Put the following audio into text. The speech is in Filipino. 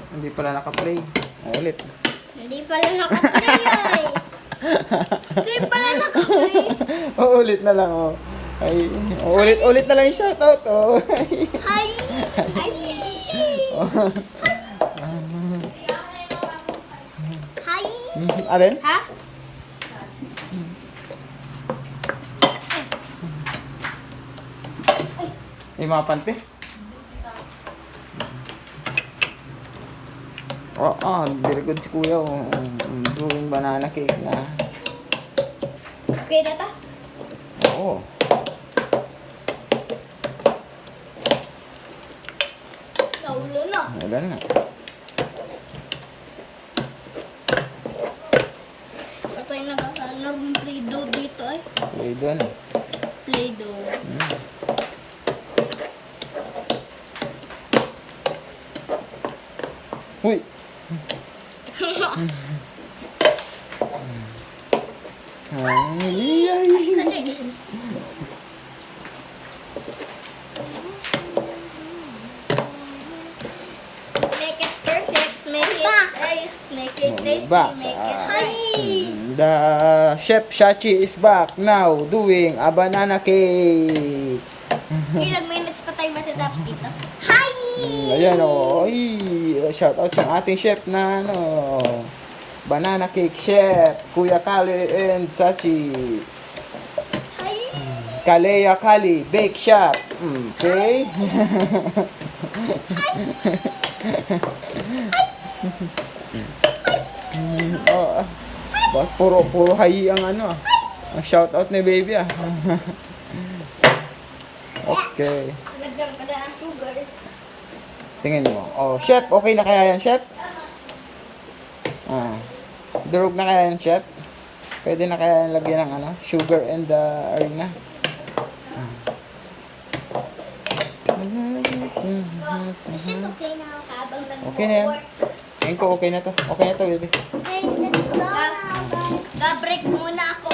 Hindi pala naka-play. Ulit. Hindi pala naka-play ay. Hindi pala naka-play. Ulit na lang, oh. Ay, ulit na lang yung shoutout, oh. Hi! Hi! Hi! Alin? Ha? Yung mga pante? Very good si kuya, oh. Doing banana cake na. Okay na ta? Oo. Naulo na. Ayan na. Ito yung nagkakalaro ng Play-Doh dito ay. Play doon. Play-Doh. Uy! Ay! Sanjay. Make it perfect, make it nice, make it tasty, Back. make it high. The chef Shachi is back now doing a banana cake. Ilang minutes pa tayo matatapos dito? Hi! Ayan o. Shout out sa ating chef na banana cake chef. Kuya Kali and Sachi. Hi! Kalea Kali Bake Shop. Okay? Oh, puro hayi ang ang shout out ni baby ah. Okay. Lagyan pa na ang sugar. Tingin mo. Oh, chef, okay na kaya yan, chef? Durog na kaya yan, chef? Pwede na kaya yan lagyan ng sugar and arena. Is it okay na habang nag-work? Okay na yan. Tingin ko okay na to. Okay na to, baby. Okay, let's go now, guys. Ga-break muna ako